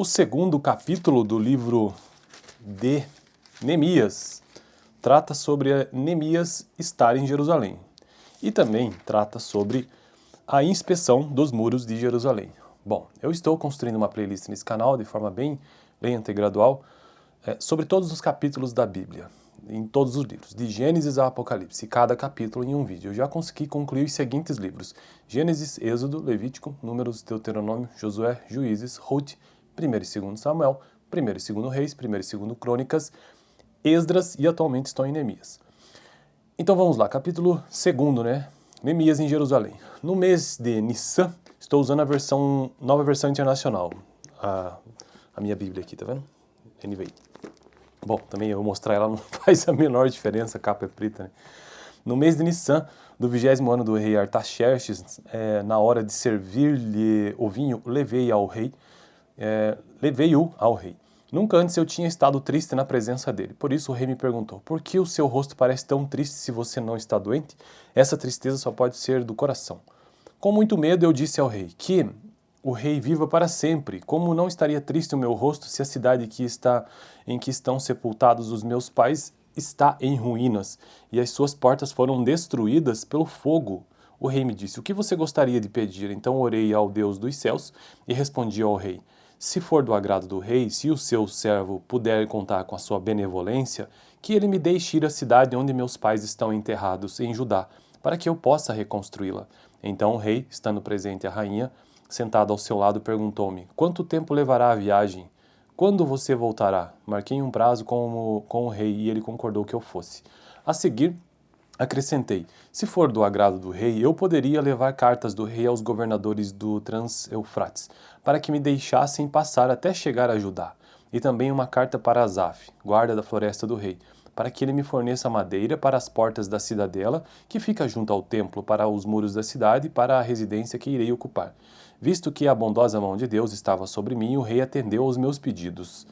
O segundo capítulo do livro de Neemias trata sobre Neemias estar em Jerusalém e também trata sobre a inspeção dos muros de Jerusalém. Bom, eu estou construindo uma playlist nesse canal de forma bem lenta e gradual sobre todos os capítulos da Bíblia, em todos os livros, de Gênesis a Apocalipse, cada capítulo em um vídeo. Eu já consegui concluir os seguintes livros: Gênesis, Êxodo, Levítico, Números, Deuteronômio, Josué, Juízes, Ruth, 1º e 2º Samuel, 1º e 2º Reis, 1º e 2º Crônicas, Esdras e atualmente estou em Neemias. Então vamos lá, capítulo 2º, né? Neemias em Jerusalém. No mês de Nissan, estou usando a nova versão internacional, a minha Bíblia aqui, tá vendo? NVI. Bom, também eu vou mostrar ela, não faz a menor diferença, a capa é preta, né? No mês de Nissan, do 20º ano do rei Artaxerxes, na hora de servir-lhe o vinho, levei-o ao rei. Nunca antes eu tinha estado triste na presença dele. Por isso o rei me perguntou: por que o seu rosto parece tão triste se você não está doente? Essa tristeza só pode ser do coração. Com muito medo eu disse ao rei que o rei viva para sempre. Como não estaria triste o meu rosto se a cidade em que estão sepultados os meus pais está em ruínas e as suas portas foram destruídas pelo fogo? O rei me disse: o que você gostaria de pedir? Então orei ao Deus dos céus e respondi ao rei: se for do agrado do rei, se o seu servo puder contar com a sua benevolência, que ele me deixe ir à cidade onde meus pais estão enterrados, em Judá, para que eu possa reconstruí-la. Então o rei, estando presente a rainha, sentada ao seu lado, perguntou-me: quanto tempo levará a viagem? Quando você voltará? Marquei um prazo com o rei e ele concordou que eu fosse. A seguir, acrescentei: se for do agrado do rei, eu poderia levar cartas do rei aos governadores do Trans-Eufrates, para que me deixassem passar até chegar a Judá, e também uma carta para Asaf, guarda da floresta do rei, para que ele me forneça madeira para as portas da cidadela, que fica junto ao templo, para os muros da cidade e para a residência que irei ocupar. Visto que a bondosa mão de Deus estava sobre mim, o rei atendeu aos meus pedidos.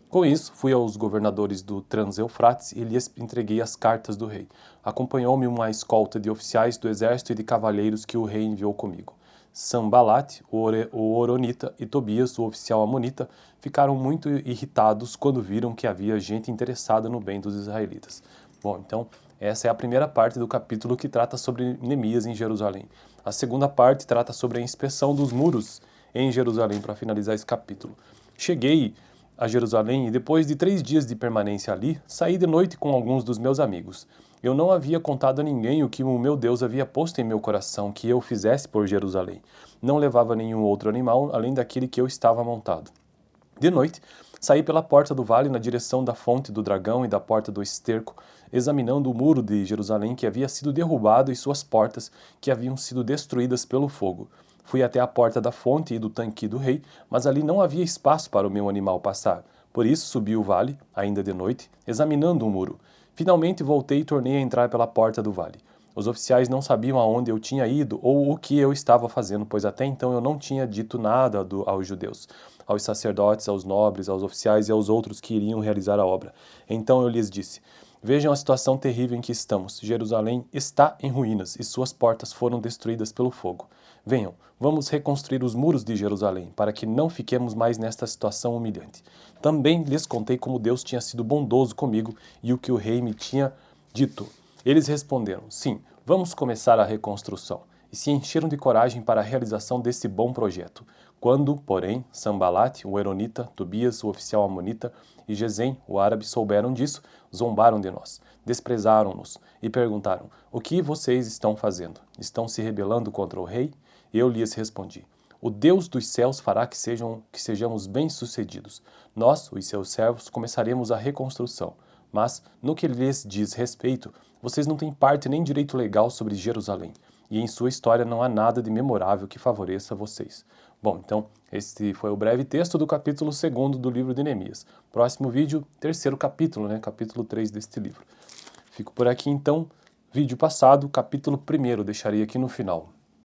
Com isso, fui aos governadores do Trans-Eufrates e lhes entreguei as cartas do rei. Acompanhou-me uma escolta de oficiais do exército e de cavaleiros que o rei enviou comigo. Sanbalate, o Horonita, e Tobias, o oficial amonita, ficaram muito irritados quando viram que havia gente interessada no bem dos israelitas. Bom, então, essa é a primeira parte do capítulo que trata sobre Neemias em Jerusalém. A segunda parte trata sobre a inspeção dos muros em Jerusalém, para finalizar esse capítulo. Cheguei a Jerusalém e depois de 3 dias de permanência ali, saí de noite com alguns dos meus amigos. Eu não havia contado a ninguém o que o meu Deus havia posto em meu coração que eu fizesse por Jerusalém. Não levava nenhum outro animal além daquele que eu estava montado. De noite, saí pela porta do vale na direção da fonte do dragão e da porta do esterco, examinando o muro de Jerusalém que havia sido derrubado e suas portas que haviam sido destruídas pelo fogo. Fui até a porta da fonte e do tanque do rei, mas ali não havia espaço para o meu animal passar. Por isso subi o vale, ainda de noite, examinando o muro. Finalmente voltei e tornei a entrar pela porta do vale. Os oficiais não sabiam aonde eu tinha ido ou o que eu estava fazendo, pois até então eu não tinha dito nada aos judeus, aos sacerdotes, aos nobres, aos oficiais e aos outros que iriam realizar a obra. Então eu lhes disse: vejam a situação terrível em que estamos. Jerusalém está em ruínas e suas portas foram destruídas pelo fogo. Venham, vamos reconstruir os muros de Jerusalém, para que não fiquemos mais nesta situação humilhante. Também lhes contei como Deus tinha sido bondoso comigo e o que o rei me tinha dito. Eles responderam: sim, vamos começar a reconstrução. E se encheram de coragem para a realização desse bom projeto. Quando, porém, Sanbalate, o Horonita, Tobias, o oficial amonita, e Gesem, o árabe, souberam disso, zombaram de nós, desprezaram-nos e perguntaram: o que vocês estão fazendo? Estão se rebelando contra o rei? Eu lhes respondi: o Deus dos céus fará que sejamos bem-sucedidos. Nós, os seus servos, começaremos a reconstrução. Mas, no que lhes diz respeito, vocês não têm parte nem direito legal sobre Jerusalém, e em sua história não há nada de memorável que favoreça vocês. Bom, então, este foi o breve texto do capítulo 2º do livro de Neemias. Próximo vídeo, 3º capítulo, né? Capítulo 3 deste livro. Fico por aqui, então. Vídeo passado, capítulo 1º, deixaria aqui no final.